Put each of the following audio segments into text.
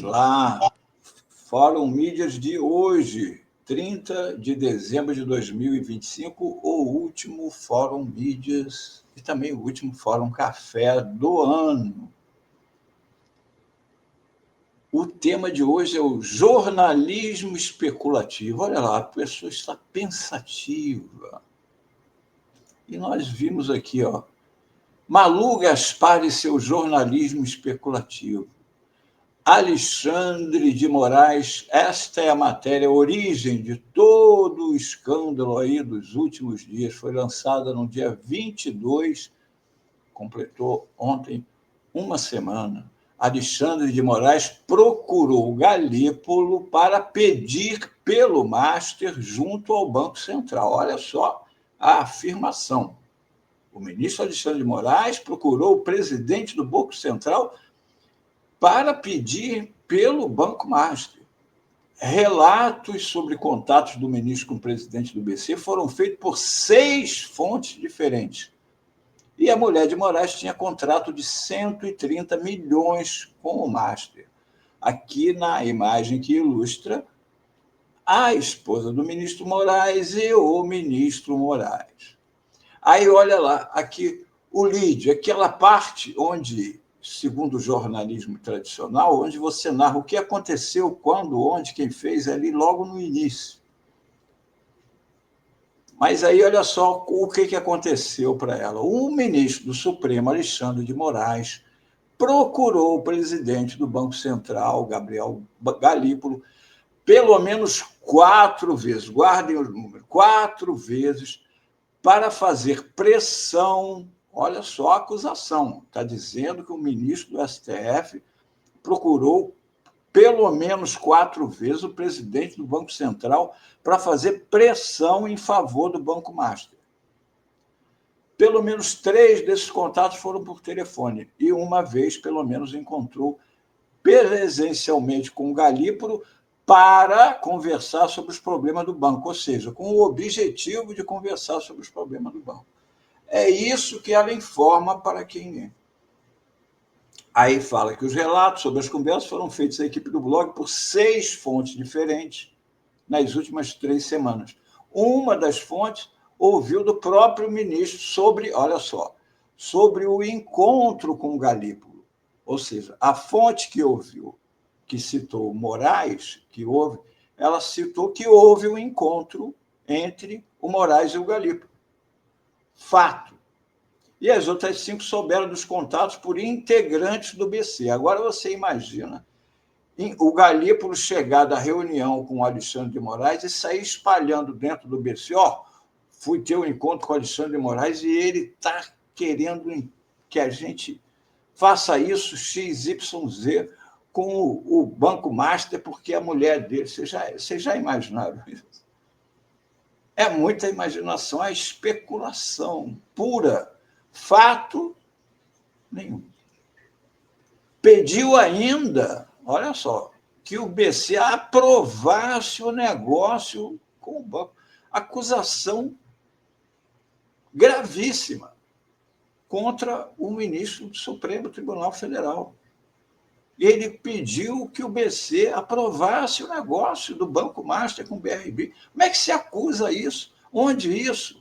lá. Fórum Mídias de hoje, 30 de dezembro de 2025, o último Fórum Mídias e também o último Fórum Café do ano. O tema de hoje é o jornalismo especulativo. Olha lá, a pessoa está pensativa. E nós vimos aqui, Malu Gaspar e seu jornalismo especulativo. Alexandre de Moraes, esta é a matéria, a origem de todo o escândalo aí dos últimos dias. Foi lançada no dia 22, completou ontem uma semana. Alexandre de Moraes procurou Galípolo para pedir pelo Master junto ao Banco Central. Olha só a afirmação. O ministro Alexandre de Moraes procurou o presidente do Banco Central para pedir pelo Banco Master. Relatos sobre contatos do ministro com o presidente do BC foram feitos por 6 fontes diferentes. E a mulher de Moraes tinha contrato de 130 milhões com o Master. Aqui na imagem que ilustra a esposa do ministro Moraes e o ministro Moraes. Aí, olha lá, aqui o lead, aquela parte onde, segundo o jornalismo tradicional, onde você narra o que aconteceu, quando, onde, quem fez, ali logo no início. Mas aí, olha só o que aconteceu para ela. O ministro do Supremo, Alexandre de Moraes, procurou o presidente do Banco Central, Gabriel Galípolo, pelo menos 4 vezes, guardem os números, 4 vezes, para fazer pressão. Olha só a acusação, está dizendo que o ministro do STF procurou pelo menos 4 vezes o presidente do Banco Central para fazer pressão em favor do Banco Master. Pelo menos 3 desses contatos foram por telefone e uma vez, pelo menos, encontrou presencialmente com o Galípolo para conversar sobre os problemas do banco, ou seja, com o objetivo de conversar sobre os problemas do banco. É isso que ela informa para quem é. Aí fala que os relatos sobre as conversas foram feitos à equipe do blog por 6 fontes diferentes nas últimas 3 semanas. Uma das fontes ouviu do próprio ministro sobre, olha só, sobre o encontro com o Galípolo. Ou seja, a fonte que ouviu, que citou Moraes, ela citou que houve um encontro entre o Moraes e o Galípolo. Fato. E as outras 5 souberam dos contatos por integrantes do BC. Agora você imagina o Galípolo chegar da reunião com o Alexandre de Moraes e sair espalhando dentro do BC, fui ter um encontro com o Alexandre de Moraes e ele está querendo que a gente faça isso XYZ com o Banco Master, porque a mulher dele... Vocês já imaginaram isso? É muita imaginação, é especulação pura. Fato nenhum. Pediu ainda, olha só, que o BC aprovasse o negócio com o banco. Acusação gravíssima contra o ministro do Supremo Tribunal Federal. Ele pediu que o BC aprovasse o negócio do Banco Master com o BRB. Como é que se acusa isso? Onde isso?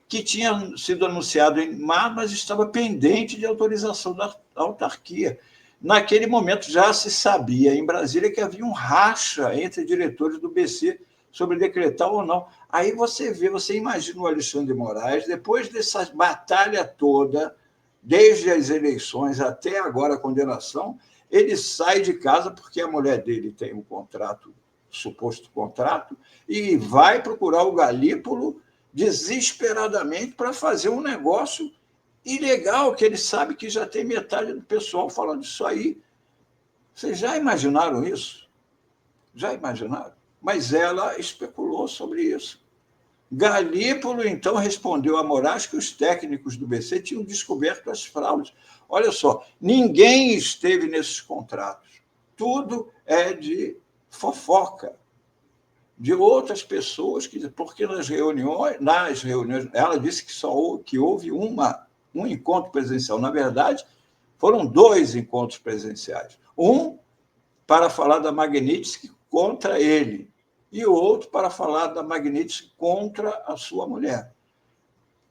Que tinha sido anunciado em março, mas estava pendente de autorização da autarquia. Naquele momento já se sabia em Brasília que havia um racha entre diretores do BC sobre decretar ou não. Aí você imagina o Alexandre de Moraes, depois dessa batalha toda, desde as eleições até agora a condenação, ele sai de casa porque a mulher dele tem um contrato, suposto contrato, e vai procurar o Galípolo desesperadamente para fazer um negócio ilegal, que ele sabe que já tem metade do pessoal falando isso aí. Vocês já imaginaram isso? Já imaginaram? Mas ela especulou sobre isso. Galípolo, então, respondeu a Moraes que os técnicos do BC tinham descoberto as fraudes. Olha só, ninguém esteve nesses contratos. Tudo é de fofoca, de outras pessoas, porque nas reuniões, ela disse que houve um encontro presencial. Na verdade, foram 2 encontros presenciais. Um para falar da Magnitsky contra ele, e outro para falar da Magnitsky contra a sua mulher.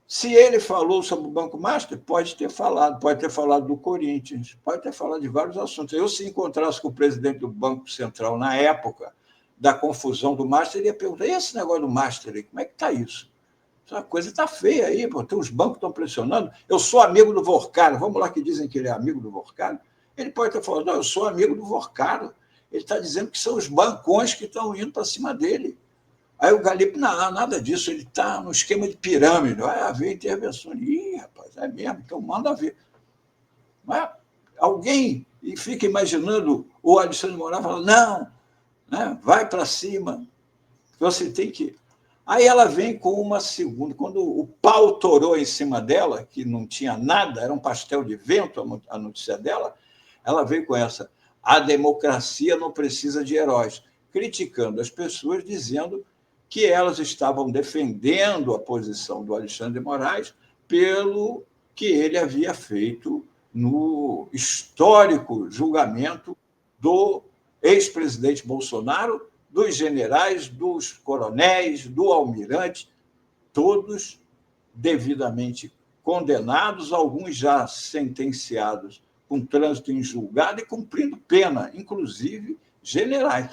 Se ele falou sobre o Banco Master, pode ter falado do Corinthians, pode ter falado de vários assuntos. Eu, se encontrasse com o presidente do Banco Central na época da confusão do Master, ele ia perguntar: e esse negócio do Master aí, como é que está isso? Essa coisa está feia aí, pô. Os bancos estão pressionando. Eu sou amigo do Vorcaro. Vamos lá, que dizem que ele é amigo do Vorcaro. Ele pode ter falado: não, eu sou amigo do Vorcaro. Ele está dizendo que são os bancões que estão indo para cima dele. Aí o Galípolo: não, nada disso, ele está no esquema de pirâmide, vai haver intervenções. Ih, rapaz, é mesmo, então manda ver. Mas alguém e fica imaginando o Alexandre de Moraes falando: não, né, vai para cima, você tem que. Aí ela vem com uma segunda, quando o pau torou em cima dela, que não tinha nada, era um pastel de vento a notícia dela, ela veio com essa: a democracia não precisa de heróis, criticando as pessoas, dizendo que elas estavam defendendo a posição do Alexandre de Moraes pelo que ele havia feito no histórico julgamento do ex-presidente Bolsonaro, dos generais, dos coronéis, do almirante, todos devidamente condenados, alguns já sentenciados com trânsito em julgado e cumprindo pena, inclusive generais.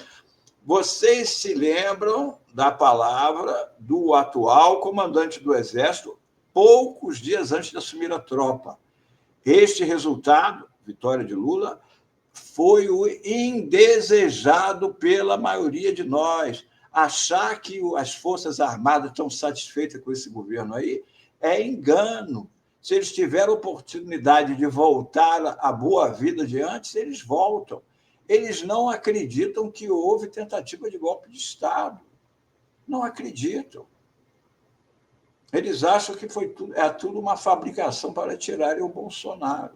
Vocês se lembram da palavra do atual comandante do Exército poucos dias antes de assumir a tropa. Este resultado, vitória de Lula, foi o indesejado pela maioria de nós. Achar que as Forças Armadas estão satisfeitas com esse governo aí é engano. Se eles tiveram oportunidade de voltar à boa vida de antes, eles voltam. Eles não acreditam que houve tentativa de golpe de Estado. Não acreditam. Eles acham que é tudo uma fabricação para tirarem o Bolsonaro.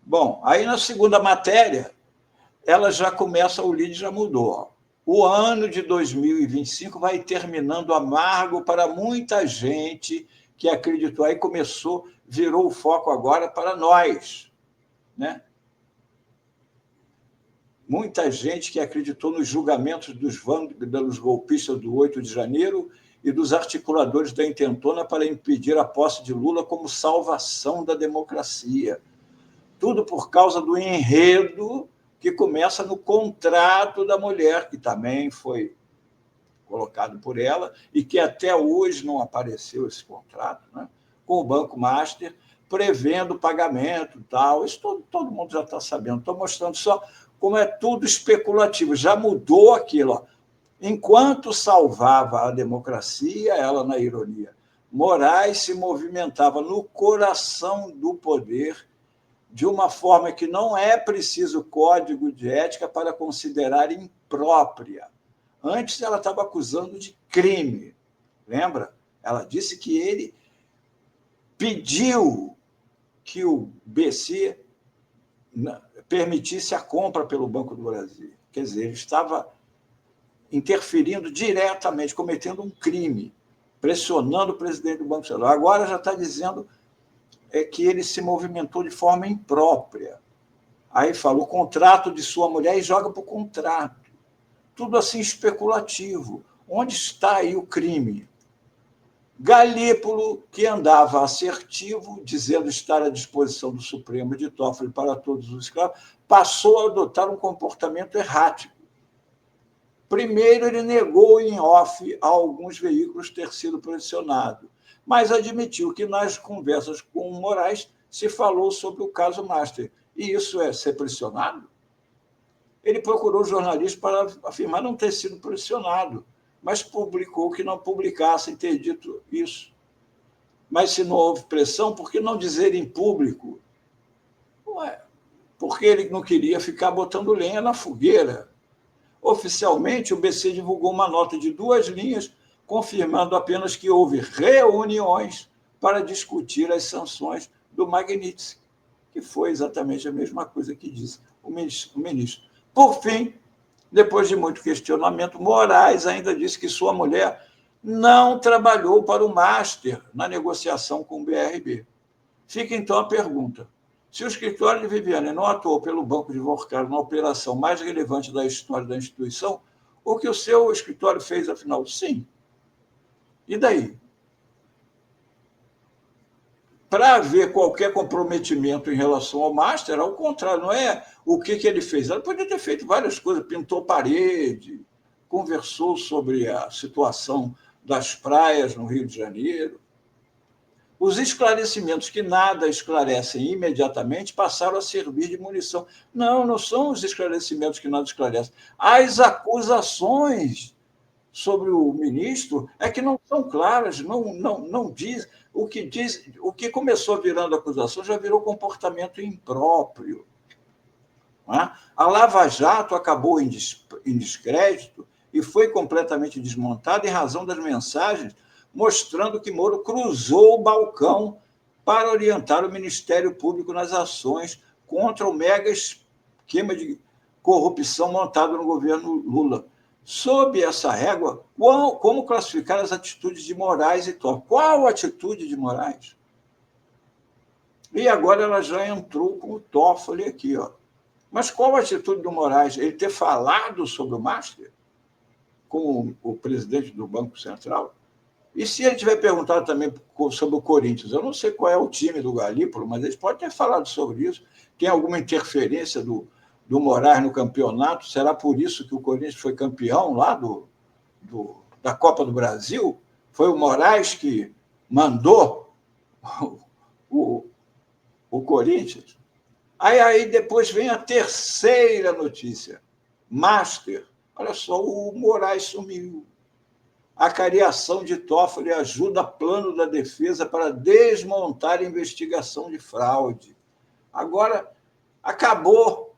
Bom, aí na segunda matéria, ela já começa, o lead já mudou. O ano de 2025 vai terminando amargo para muita gente que acreditou. Aí virou o foco agora para nós, né? Muita gente que acreditou nos julgamentos dos golpistas do 8 de janeiro e dos articuladores da intentona para impedir a posse de Lula como salvação da democracia. Tudo por causa do enredo que começa no contrato da mulher, que também foi colocado por ela e que até hoje não apareceu esse contrato, né? Com o Banco Master, prevendo pagamento e tal. Isso todo mundo já está sabendo. Estou mostrando só como é tudo especulativo. Já mudou aquilo. Ó. Enquanto salvava a democracia, ela na ironia, Moraes se movimentava no coração do poder de uma forma que não é preciso código de ética para considerar imprópria. Antes, ela estava acusando de crime. Lembra? Ela disse que ele pediu que o BC permitisse a compra pelo Banco do Brasil. Quer dizer, ele estava interferindo diretamente, cometendo um crime, pressionando o presidente do Banco Central. Agora já está dizendo que ele se movimentou de forma imprópria. Aí fala o contrato de sua mulher e joga para o contrato. Tudo assim especulativo. Onde está aí o crime? Galípolo, que andava assertivo, dizendo estar à disposição do Supremo de Toffoli para todos os escravos, passou a adotar um comportamento errático. Primeiro, ele negou em off a alguns veículos ter sido pressionado, mas admitiu que nas conversas com o Moraes se falou sobre o caso Master. E isso é ser pressionado? Ele procurou jornalistas para afirmar não ter sido pressionado, mas publicou que não publicassem ter dito isso. Mas se não houve pressão, por que não dizer em público? Ué, porque ele não queria ficar botando lenha na fogueira. Oficialmente, o BC divulgou uma nota de 2 linhas, confirmando apenas que houve reuniões para discutir as sanções do Magnitsky, que foi exatamente a mesma coisa que disse o ministro. Por fim, depois de muito questionamento, Moraes ainda disse que sua mulher não trabalhou para o Master na negociação com o BRB. Fica, então, a pergunta: Se o escritório de Viviane não atuou pelo Banco de Worcaro na operação mais relevante da história da instituição, o que o seu escritório fez, afinal? Sim. E daí? Para haver qualquer comprometimento em relação ao Master, ao contrário, não é o que ele fez. Ela podia ter feito várias coisas, pintou parede, conversou sobre a situação das praias no Rio de Janeiro. Os esclarecimentos que nada esclarecem imediatamente passaram a servir de munição. Não, não são os esclarecimentos que nada esclarecem. As acusações sobre o ministro é que não são claras, não diz o que começou virando acusação já virou comportamento impróprio. Não é? A Lava Jato acabou em descrédito e foi completamente desmontada em razão das mensagens mostrando que Moro cruzou o balcão para orientar o Ministério Público nas ações contra o mega esquema de corrupção montado no governo Lula. Sob essa régua, como classificar as atitudes de Moraes e Toffoli? Qual atitude de Moraes? E agora ela já entrou com o Toffoli aqui. Ó. Mas qual a atitude do Moraes? Ele ter falado sobre o Master com o presidente do Banco Central? E se ele tiver perguntado também sobre o Corinthians, eu não sei qual é o time do Galípolo, mas eles podem ter falado sobre isso. Tem alguma interferência do Moraes no campeonato? Será por isso que o Corinthians foi campeão lá da Copa do Brasil? Foi o Moraes que mandou o Corinthians? Aí depois vem a terceira notícia. Master. Olha só, o Moraes sumiu. A cariação de Toffoli ajuda plano da defesa para desmontar a investigação de fraude. Agora, acabou,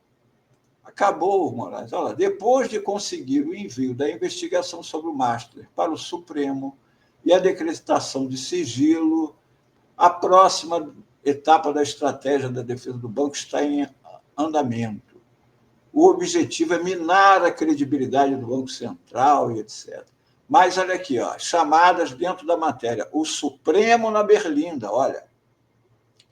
Moraes. Olha, depois de conseguir o envio da investigação sobre o Master para o Supremo e a decretação de sigilo, a próxima etapa da estratégia da defesa do banco está em andamento. O objetivo é minar a credibilidade do Banco Central e etc. Mas olha aqui, ó, chamadas dentro da matéria. O Supremo na Berlinda, olha.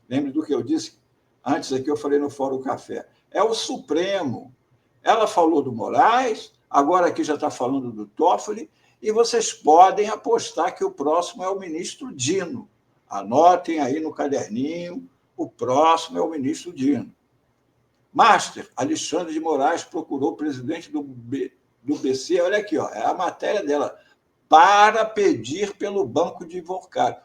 Lembre do que eu disse antes aqui, eu falei no Fórum Café. É o Supremo. Ela falou do Moraes, agora aqui já está falando do Toffoli, e vocês podem apostar que o próximo é o ministro Dino. Anotem aí no caderninho, o próximo é o ministro Dino. Master, Alexandre de Moraes procurou o presidente do BC, olha aqui, ó, é a matéria dela, para pedir pelo Banco de Worcaro.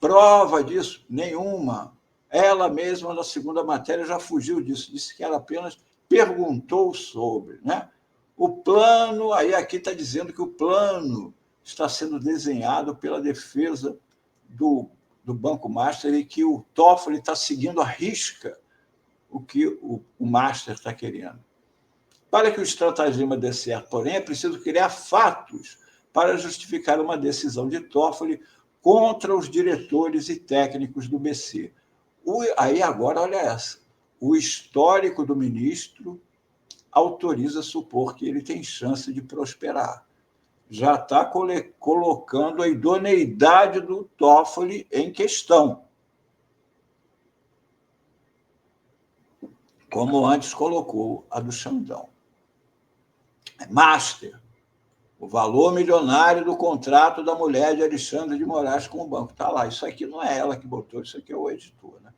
Prova disso? Nenhuma. Ela mesma, na segunda matéria, já fugiu disso, disse que ela apenas perguntou sobre. Né? O plano, aí aqui está dizendo que o plano está sendo desenhado pela defesa do Banco Master e que o Toffoli está seguindo à risca o que o Master está querendo. Para que o estratagema dê certo, porém, é preciso criar fatos para justificar uma decisão de Toffoli contra os diretores e técnicos do BC. Aí agora, olha essa, o histórico do ministro autoriza supor que ele tem chance de prosperar. Já está colocando a idoneidade do Toffoli em questão. Como antes colocou a do Xandão. Master, o valor milionário do contrato da mulher de Alexandre de Moraes com o banco. Está lá, isso aqui não é ela que botou, isso aqui é o editor. Né?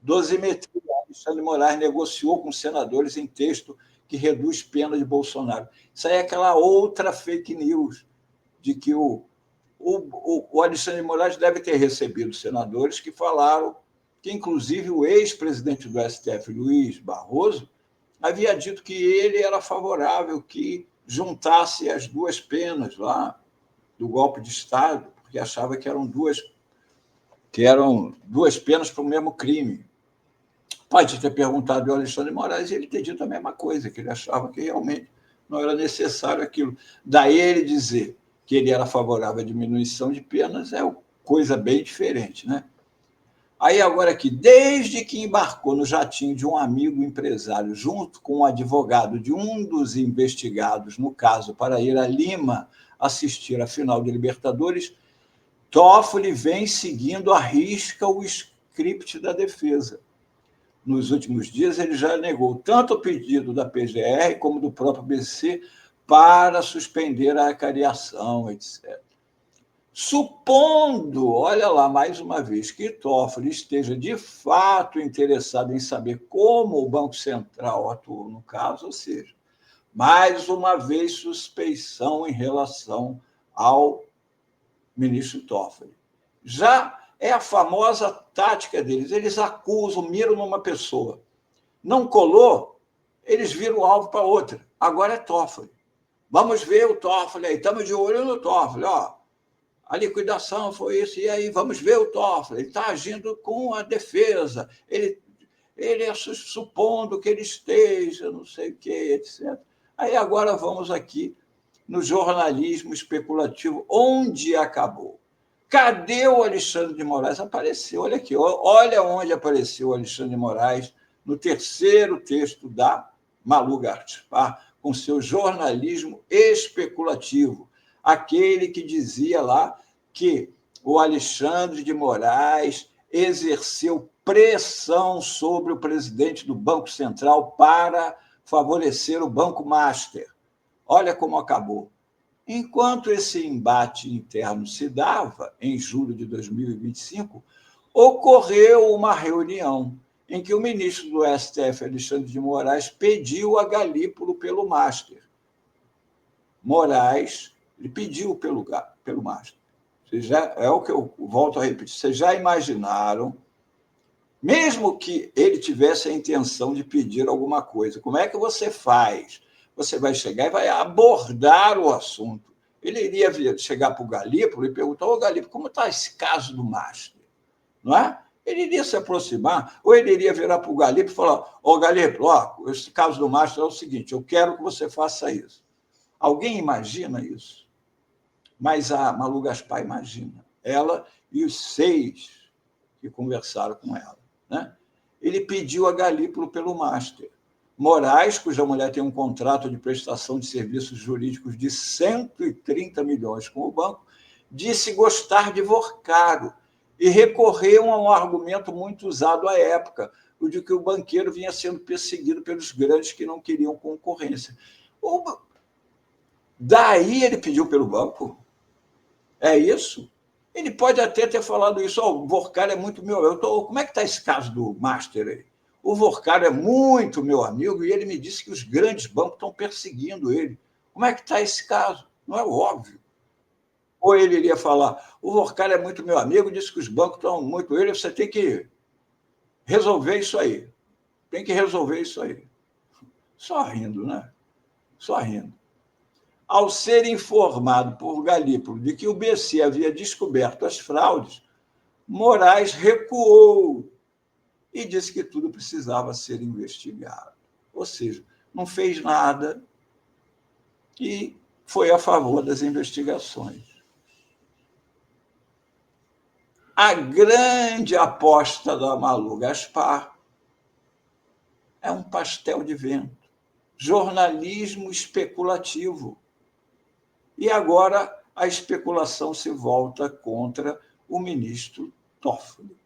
Dosimetria, Alexandre de Moraes negociou com senadores em texto que reduz pena de Bolsonaro. Isso aí é aquela outra fake news de que o Alexandre de Moraes deve ter recebido senadores que falaram que, inclusive, o ex-presidente do STF, Luiz Barroso, havia dito que ele era favorável que juntasse as duas penas lá do golpe de Estado, porque achava que eram duas penas para o mesmo crime. Pode ter perguntado ao Alexandre de Moraes e ele ter dito a mesma coisa, que ele achava que realmente não era necessário aquilo. Daí ele dizer que ele era favorável à diminuição de penas é coisa bem diferente, né? Aí agora aqui, desde que embarcou no jatinho de um amigo empresário, junto com o advogado de um dos investigados no caso, para ir a Lima assistir a final de Libertadores, Toffoli vem seguindo à risca o script da defesa. nos últimos dias, ele já negou tanto o pedido da PGR como do próprio BC para suspender a cariação, etc. Supondo, olha lá, mais uma vez, que Toffoli esteja de fato interessado em saber como o Banco Central atuou no caso, ou seja, mais uma vez suspeição em relação ao ministro Toffoli. Já é a famosa tática deles, eles acusam, miram numa pessoa. Não colou, eles viram o alvo para outra. Agora é Toffoli. Vamos ver o Toffoli aí, estamos de olho no Toffoli, ó. A liquidação foi isso, e aí vamos ver o Toffoli, ele está agindo com a defesa, ele é supondo que ele esteja, não sei o quê, etc. Aí agora vamos aqui no jornalismo especulativo, onde acabou. Cadê o Alexandre de Moraes? Apareceu, olha aqui, olha onde apareceu o Alexandre de Moraes, no terceiro texto da Malu Gaspar, com seu jornalismo especulativo, aquele que dizia lá que o Alexandre de Moraes exerceu pressão sobre o presidente do Banco Central para favorecer o Banco Master. Olha como acabou. Enquanto esse embate interno se dava, em julho de 2025, ocorreu uma reunião em que o ministro do STF, Alexandre de Moraes, pediu a Galípolo pelo Master. Moraes, ele pediu pelo Master. É o que eu volto a repetir. Vocês já imaginaram, mesmo que ele tivesse a intenção de pedir alguma coisa, como é que você faz? Você vai chegar e vai abordar o assunto. Ele iria chegar para o Galípolo e perguntar: ô Galípolo, como está esse caso do Master? Não é? Ele iria se aproximar, ou ele iria virar para o Galípolo e falar: ô Galípolo, ó, esse caso do Master é o seguinte, eu quero que você faça isso. Alguém imagina isso? Mas a Malu Gaspar imagina. Ela e os 6 que conversaram com ela. Né? Ele pediu a Galípolo pelo Master. Moraes, cuja mulher tem um contrato de prestação de serviços jurídicos de 130 milhões com o banco, disse gostar de Vorcaro e recorreu a um argumento muito usado à época, o de que o banqueiro vinha sendo perseguido pelos grandes que não queriam concorrência. Daí ele pediu pelo banco? É isso? Ele pode até ter falado isso: o Vorcaro é muito meu. Como é que está esse caso do Master aí? O Vorcaro é muito meu amigo e ele me disse que os grandes bancos estão perseguindo ele. Como é que está esse caso? Não é óbvio. Ou ele iria falar: o Vorcaro é muito meu amigo, disse que os bancos estão muito ele, você tem que resolver isso aí. Tem que resolver isso aí. Só rindo, né? Só rindo. Ao ser informado por Galípolo de que o BC havia descoberto as fraudes, Moraes recuou e disse que tudo precisava ser investigado. Ou seja, não fez nada e foi a favor das investigações. A grande aposta da Malu Gaspar é um pastel de vento, jornalismo especulativo. E agora a especulação se volta contra o ministro Toffoli.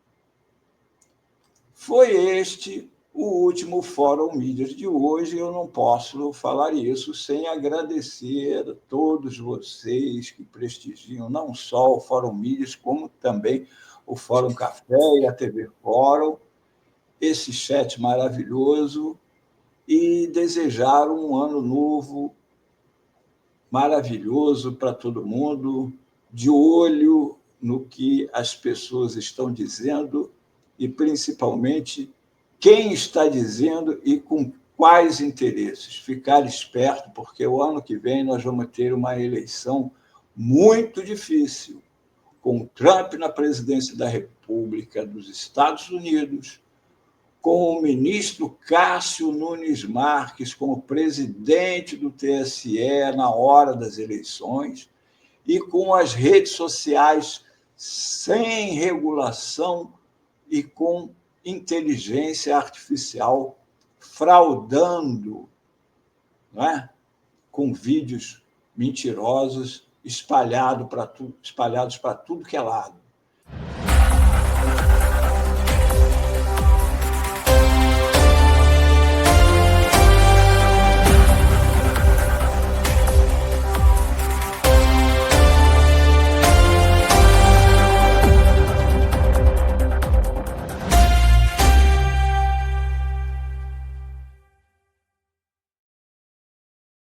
Foi este o último Fórum Mídias de hoje. Eu não posso falar isso sem agradecer a todos vocês que prestigiam não só o Fórum Mídias, como também o Fórum Café e a TV Fórum, esse chat maravilhoso, e desejar um ano novo maravilhoso para todo mundo, de olho no que as pessoas estão dizendo e, principalmente, quem está dizendo e com quais interesses. Ficar esperto, porque o ano que vem nós vamos ter uma eleição muito difícil, com Trump na presidência da República dos Estados Unidos, com o ministro Cássio Nunes Marques como presidente do TSE na hora das eleições e com as redes sociais sem regulação e com inteligência artificial fraudando, não é? Com vídeos mentirosos espalhados para tudo que é lado.